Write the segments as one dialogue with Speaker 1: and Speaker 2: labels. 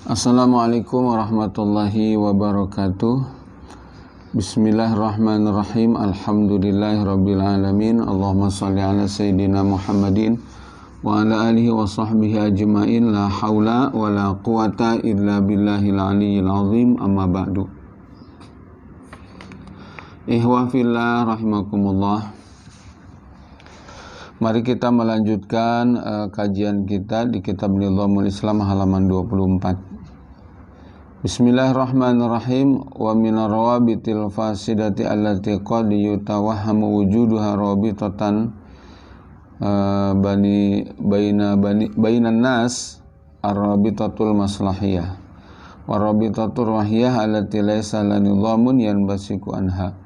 Speaker 1: Assalamualaikum warahmatullahi wabarakatuh. Bismillahirrahmanirrahim. Alhamdulillahirrabbilalamin. Allahumma salli ala sayyidina Muhammadin wa ala alihi wa sahbihi ajma'in. La hawla wa la quwata illa billahil aliyyil azim. Amma ba'du. Ihwa fillah rahimakumullah. Mari kita melanjutkan kajian kita di kitab Nizamul Islam halaman 24. Bismillahirrahmanirrahim. Wa minar rawabitil fasidati allati qad yutawahhamu wujuduha rabitatan bainan nas ar-rabitatul maslahiyah wa rabitatul rahiyah allati laysa lanizamun yanbasiku anha.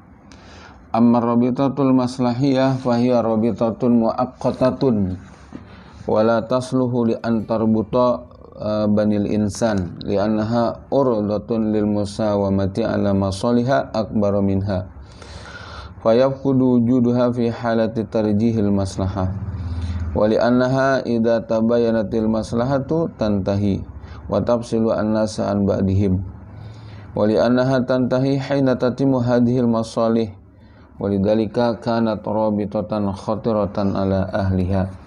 Speaker 1: Amma rabitatul maslahiyah fahiya rabitatun muaqqatatun wa la tasluhu li an tarbuta banil insan li'annaha urdatun lil musawamati ala masaliha akbar minha fayafkudu wujuduha fi halati tarjihil maslahah wa li'annaha idha tabayanatil maslahatu tantahi wa tafsilu an-nasa an ba'dihim wa li'annaha tantahi hina tatimu hadhil masalih wa lidzalika kanat rabitatan khatiratan ala ahliha.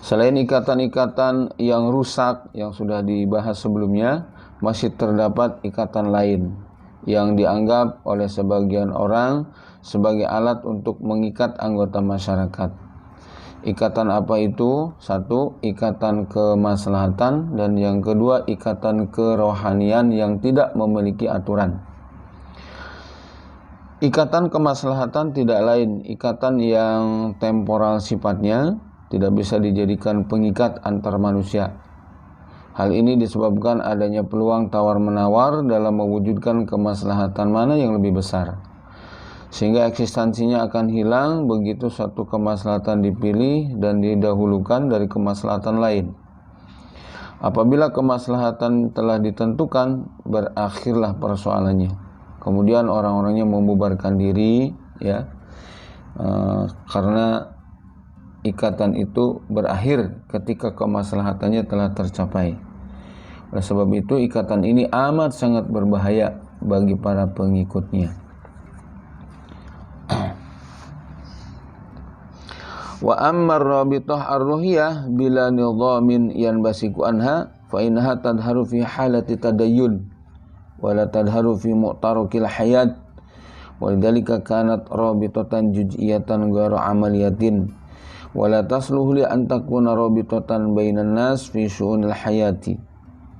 Speaker 1: Selain ikatan-ikatan yang rusak yang sudah dibahas sebelumnya, masih terdapat ikatan lain yang dianggap oleh sebagian orang sebagai alat untuk mengikat anggota masyarakat. Ikatan apa itu? Satu, ikatan kemaslahatan, dan yang kedua, ikatan kerohanian yang tidak memiliki aturan. Ikatan kemaslahatan tidak lain ikatan yang temporal sifatnya, tidak bisa dijadikan pengikat antar manusia. Hal ini disebabkan adanya peluang tawar-menawar dalam mewujudkan kemaslahatan mana yang lebih besar, sehingga eksistensinya akan hilang begitu suatu kemaslahatan dipilih dan didahulukan dari kemaslahatan lain. Apabila kemaslahatan telah ditentukan, berakhirlah persoalannya. Kemudian orang-orangnya membubarkan diri, karena ikatan itu berakhir ketika kemaslahatannya telah tercapai. Oleh sebab itu, ikatan ini amat sangat berbahaya bagi para pengikutnya. Wa ammar rabitah ar-ruhiyah bila nizamin yanbasiku anha fa innaha tadharu fi halati tadayyun wa la tadharu fi mu'tarakil hayat wa lidzalika kanat rabitatan juz'iyatan ghairu amaliyatin wala tasluhu li an takuna rabitatan bainan nas fi syu'unil hayati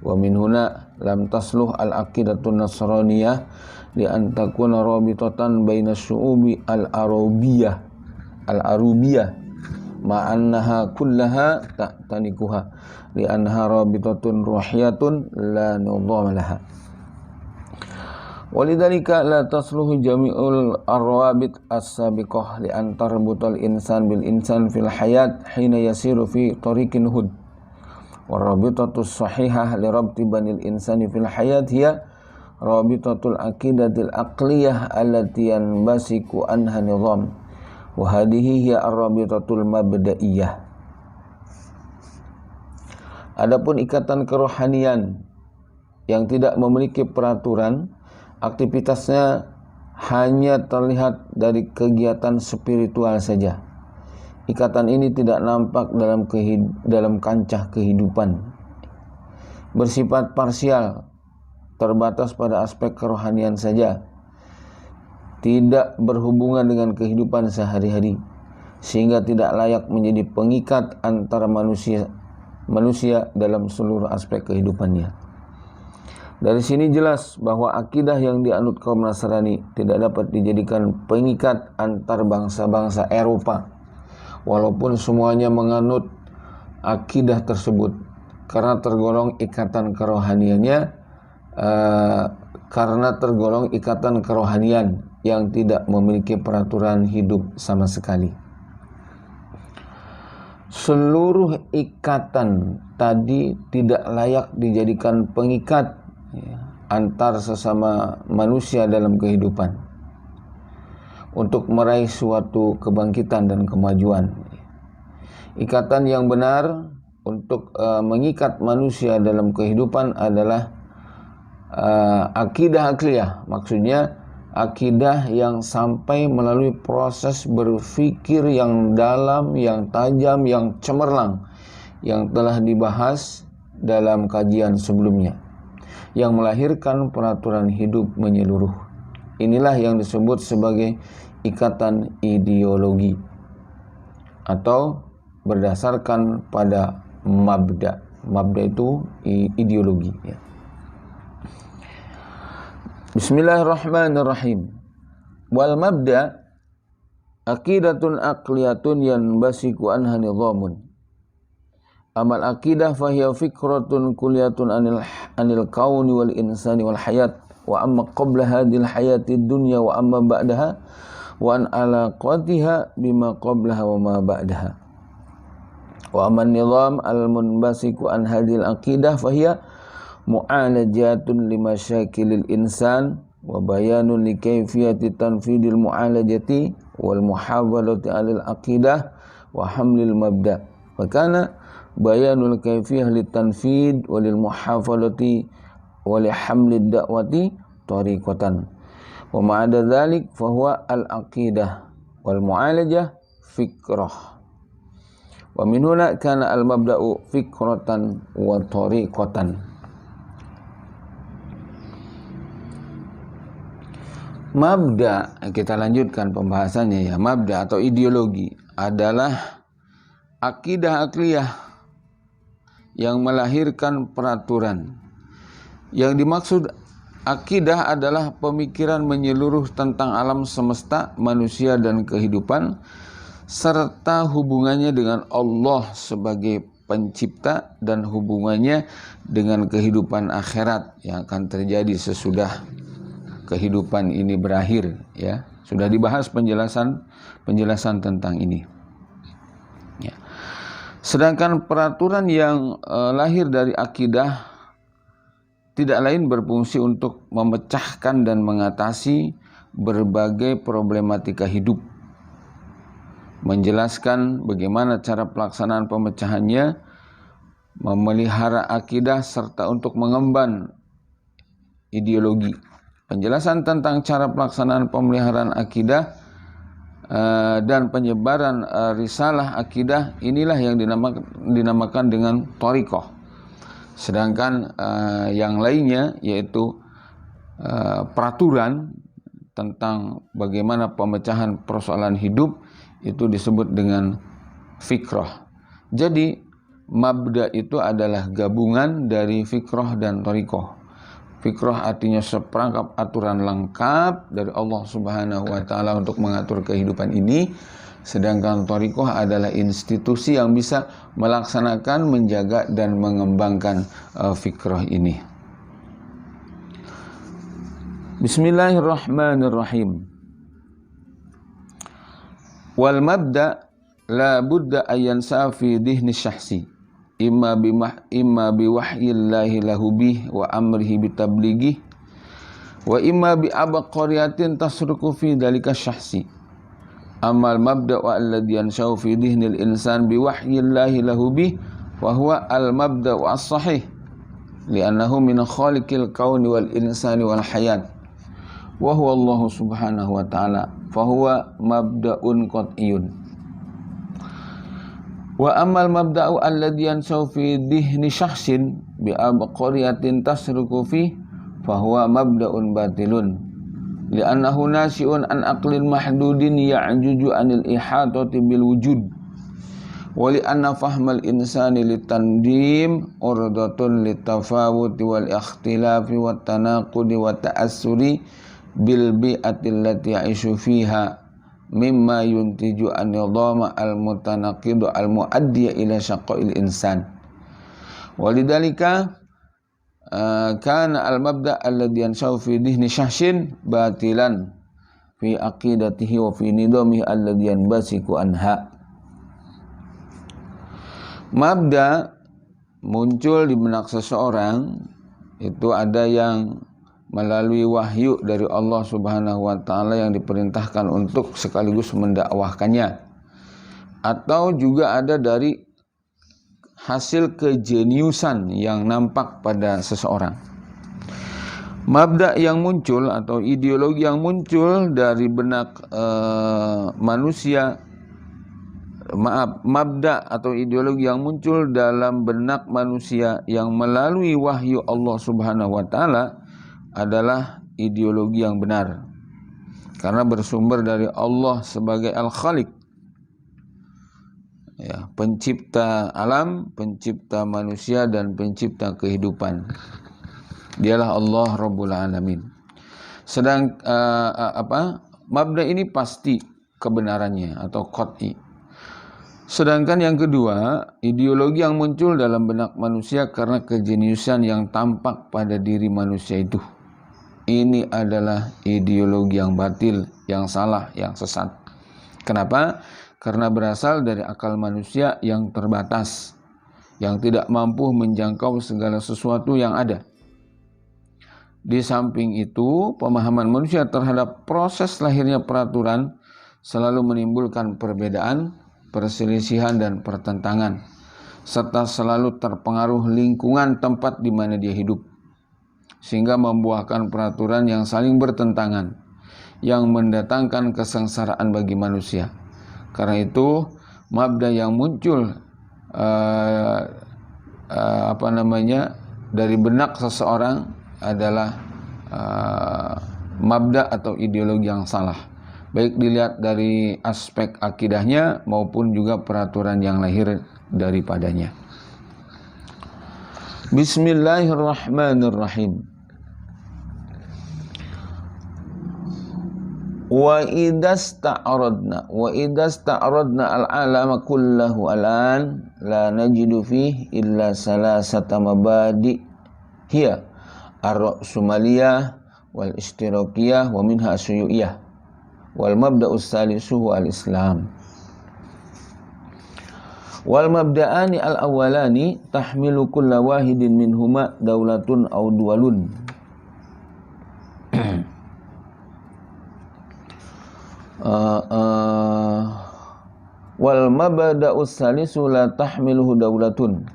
Speaker 1: wa min huna lam tasluh al aqidatun nasraniyah li an takuna rabitatan bainas syu'ubi al arubiyah ma annaha kullaha ta'tanikuha li annaha rabitatun ruhiyatun la nizama laha. Walidzalika la tasluhu jami'ul arwabit as-sabiqah li an tarbutal insan bil insan fil hayat hina yasiru fi tariqin hud. Warabitatus sahihah li rabti banil insani fil hayat hiya rabitatul aqidatil aqliyah allati yanbasiku anha nizam. Wa hadhihi hiya ar-rabitatul mabda'iyah. Adapun ikatan kerohanian yang tidak memiliki peraturan, aktivitasnya hanya terlihat dari kegiatan spiritual saja. Ikatan ini tidak nampak dalam kancah kehidupan. Bersifat parsial, terbatas pada aspek kerohanian saja. Tidak berhubungan dengan kehidupan sehari-hari, sehingga tidak layak menjadi pengikat antara manusia dalam seluruh aspek kehidupannya. Dari sini jelas bahwa akidah yang dianut kaum Nasrani tidak dapat dijadikan pengikat antar bangsa-bangsa Eropa, walaupun semuanya menganut akidah tersebut, karena tergolong ikatan kerohanian yang tidak memiliki peraturan hidup sama sekali. Seluruh ikatan tadi tidak layak dijadikan pengikat antar sesama manusia dalam kehidupan untuk meraih suatu kebangkitan dan kemajuan. Ikatan yang benar untuk mengikat manusia dalam kehidupan adalah akidah akliyah. Maksudnya akidah yang sampai melalui proses berpikir yang dalam, yang tajam, yang cemerlang, yang telah dibahas dalam kajian sebelumnya, yang melahirkan peraturan hidup menyeluruh. Inilah yang disebut sebagai ikatan ideologi atau berdasarkan pada mabda. Mabda itu ideologi, ya. Bismillahirrahmanirrahim. Wal mabda aqidatun aqliyatun yanbasiku anha nidhamun. Amal aqidah fahiya fikratun kulliyatun anil kauni wal insani wal hayat. Wa amma qabla hadhil hayati dunya wa amma ba'daha wa an alaqatiha bima qablaha wa ma ba'daha. Wa amma nizam al munbasiku an hadhil aqidah fahiya mu'alajatun limasyakilil insan wa bayanun li kayfiyati tanfidil mu'alajati wal muhawalati alil aqidah wa hamlil mabda. Wa kana bayanul kayfiyah litanfid walil muhafalati wali hamlid da'wati tariqatan. Wa ma'ada dhalik fahuwa al-aqidah wal mu'alajah fikrah. Wa min huna kana al-mabda'u fikratan wa tariqatan. Mabda, kita lanjutkan pembahasannya ya. Mabda atau ideologi adalah akidah akliyah yang melahirkan peraturan. Yang dimaksud akidah adalah pemikiran menyeluruh tentang alam semesta, manusia dan kehidupan, serta hubungannya dengan Allah sebagai pencipta dan hubungannya dengan kehidupan akhirat yang akan terjadi sesudah kehidupan ini berakhir, ya. Sudah dibahas penjelasan tentang ini, ya. Sedangkan peraturan yang lahir dari akidah tidak lain berfungsi untuk memecahkan dan mengatasi berbagai problematika hidup, menjelaskan bagaimana cara pelaksanaan pemecahannya, memelihara akidah, serta untuk mengemban ideologi. Penjelasan tentang cara pelaksanaan pemeliharaan akidah dan penyebaran risalah akidah inilah yang dinamakan dengan thariqah. Sedangkan yang lainnya yaitu peraturan tentang bagaimana pemecahan persoalan hidup itu disebut dengan fikrah. Jadi mabda itu adalah gabungan dari fikrah dan thariqah. Fikrah artinya seperangkap aturan lengkap dari Allah Subhanahu wa taala untuk mengatur kehidupan ini, sedangkan thariqah adalah institusi yang bisa melaksanakan, menjaga dan mengembangkan fikrah ini. Bismillahirrahmanirrahim. Wal mabda la budda ayyan safi dihni syahsi imma biwahyillahi lahu bih wa amrihi bitabligih wa imma bi abqariyatin tasruku fi dalika syahsi. Amal mabda wa alladhi yanshau fi dihnil insan biwahyillahi lahu bih wa huwa al mabda wa as-sahih li'annahu min khaliqil kauni wal insani wal hayat wa huwa Allah subhanahu wa ta'ala fa huwa mabda'un qat'iyun. Wa amal mabda'u alladhi yansau fi dihni syakhsin bi abqariyatin tasruku fi fa huwa mabda'un batilun li'annahu nasi'un an aqlin mahdudin ya'juju anil ihatati bil wujud wa li'anna fahmal insani litandim urdatun litafawuti wal ikhtilafi wat tanaqudi wat ta'assuri bil bi'ati allati ya'ishu fiha mimma yuntiju an-nidhama al-mutanaqidu al-muaddiya ila syaqa'il insan. Walidhalika kana al-mabda' alladhi yansha'u fi dihni syahsin batilan fi aqidatihi wa fi nidhamihi alladhi yanbasiku anha. Mabda' muncul di benak seseorang itu ada yang melalui wahyu dari Allah Subhanahu wa taala yang diperintahkan untuk sekaligus mendakwahkannya, atau juga ada dari hasil kejeniusan yang nampak pada seseorang. Mabda yang muncul atau ideologi yang muncul dari benak mabda atau ideologi yang muncul dalam benak manusia yang melalui wahyu Allah Subhanahu wa taala adalah ideologi yang benar. Karena bersumber dari Allah sebagai Al-Khaliq, ya, pencipta alam, pencipta manusia dan pencipta kehidupan. Dialah Allah Rabbul Alamin. Sedang mabda ini pasti kebenarannya atau qat'i. Sedangkan yang kedua, ideologi yang muncul dalam benak manusia karena kejeniusan yang tampak pada diri manusia itu. Ini adalah ideologi yang batil, yang salah, yang sesat. Kenapa? Karena berasal dari akal manusia yang terbatas, yang tidak mampu menjangkau segala sesuatu yang ada. Di samping itu, pemahaman manusia terhadap proses lahirnya peraturan selalu menimbulkan perbedaan, perselisihan dan pertentangan, serta selalu terpengaruh lingkungan tempat di mana dia hidup, sehingga membuahkan peraturan yang saling bertentangan, yang mendatangkan kesengsaraan bagi manusia. Karena itu, mabda yang muncul dari benak seseorang adalah mabda atau ideologi yang salah, baik dilihat dari aspek akidahnya maupun juga peraturan yang lahir daripadanya. Bismillahirrahmanirrahim. Wa idasta'aradna al-alama kullahu al'an la najidu fihi illa salasata mabadi hiya ar-ra'sumaliyah wal ishtirakiyah wa minha asyuyiyah wal mabda'u salisu al-islam. Wal mabda'ani al-awwalani tahmilu kulla wahidin minhuma daulatun aw duwalun. Wal mabda'u salisu la tahmiluhu daulatun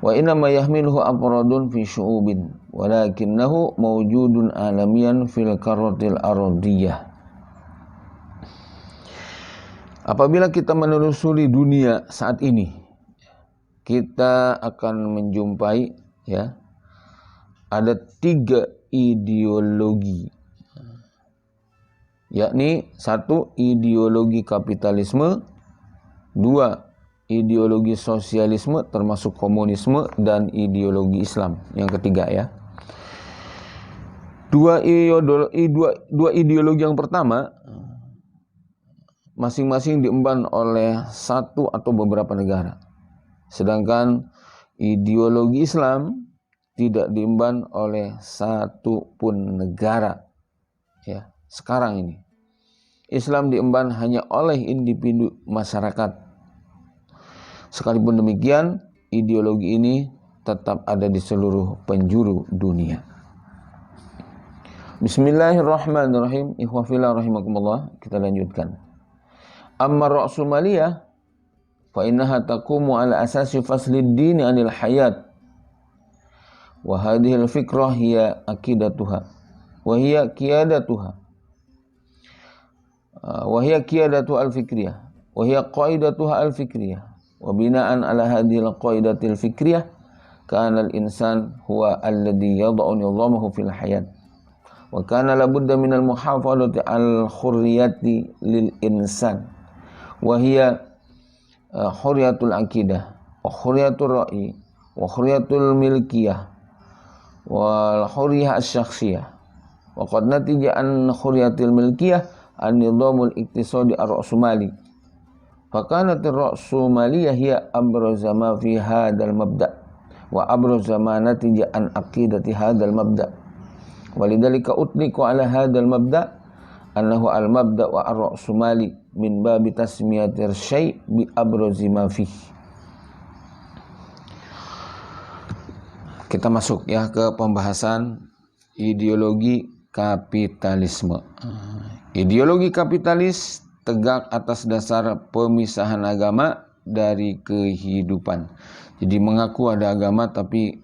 Speaker 1: wa inama yahmiluhu afradun fi syu'ubin walakinnahu mawjudun alamiyan fil karratil ardiyah. Apabila kita menelusuri dunia saat ini, kita akan menjumpai, ya, ada 3 ideologi, yakni 1 ideologi kapitalisme, 2 ideologi sosialisme termasuk komunisme, dan ideologi Islam yang ketiga, ya. Dua ideologi yang pertama masing-masing diemban oleh satu atau beberapa negara, sedangkan ideologi Islam tidak diemban oleh satu pun negara, ya. Sekarang ini Islam diemban hanya oleh individu masyarakat. Sekalipun demikian, ideologi ini tetap ada di seluruh penjuru dunia. Bismillahirrahmanirrahim. Ikhwafillah rahimakumullah. Kita lanjutkan. Amma ra'sumaliyah fa innaha taqumu ala asasi faslid dini anil hayat. Wa hadhihi al-fikrah hiya aqidatuha wa hiya qiyadatuha. Wa hiya qiyadatu al-fikriyah wa hiya qaidatuha al-fikriyah. Wa bina'an ala hadhihi al-qaidati al-fikriyah kana al-insan huwa alladhi yad'u nizamahu fil hayat. Wa kana labudda min al-muhafadhati al-hurriyati lil insan. Wa hiya hurriyatul aqidah wa hurriyatul ra'i wa hurriyatul milkiyah wal hurriyah asy-syakhsiyah. Wa qad natija an hurriyatil milkiyah an-nizamul iktisadi ar-ra'sumali. Fakanat ar-ra'sumaliyah hiya abraza ma fi hadzal mabda' wa abraza ma natija an aqidati hadzal mabda'. Walidzalika utliqa ala hadzal mabda' annahu al-mabda' wa ar-ra'sumali min babi tasmiyatir syai' bi abrazi ma fi. Kita masuk, ya, ke pembahasan ideologi kapitalisme. Ideologi kapitalis tegak atas dasar pemisahan agama dari kehidupan. Jadi mengaku ada agama tapi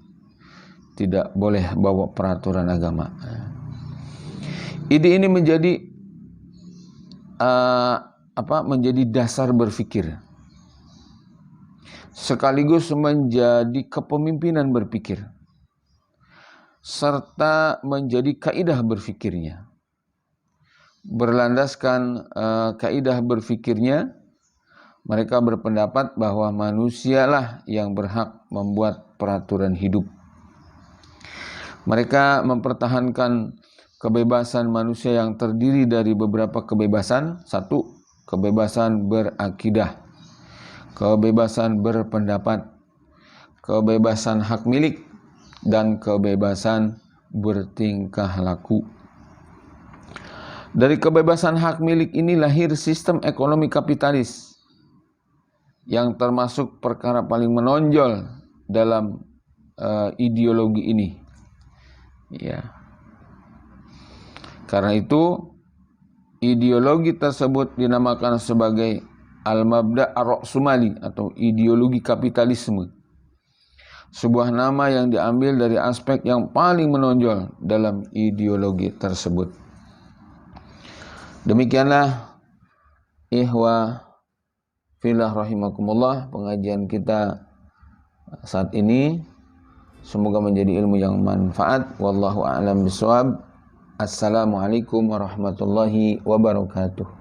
Speaker 1: tidak boleh bawa peraturan agama. Ide ini menjadi menjadi dasar berpikir, sekaligus menjadi kepemimpinan berpikir, serta menjadi kaidah berpikirnya. Berlandaskan kaidah berpikirnya, mereka berpendapat bahwa manusialah yang berhak membuat peraturan hidup. Mereka mempertahankan kebebasan manusia yang terdiri dari beberapa kebebasan. Satu, kebebasan berakidah, kebebasan berpendapat, kebebasan hak milik, dan kebebasan bertingkah laku. Dari kebebasan hak milik ini lahir sistem ekonomi kapitalis yang termasuk perkara paling menonjol dalam ideologi ini. Ya. Karena itu ideologi tersebut dinamakan sebagai al-mabda' ar-ra'sumali atau ideologi kapitalisme. Sebuah nama yang diambil dari aspek yang paling menonjol dalam ideologi tersebut. Demikianlah ihwa fillah rahimakumullah pengajian kita saat ini. Semoga menjadi ilmu yang manfaat. Wallahu a'lam bishawab. Assalamualaikum warahmatullahi wabarakatuh.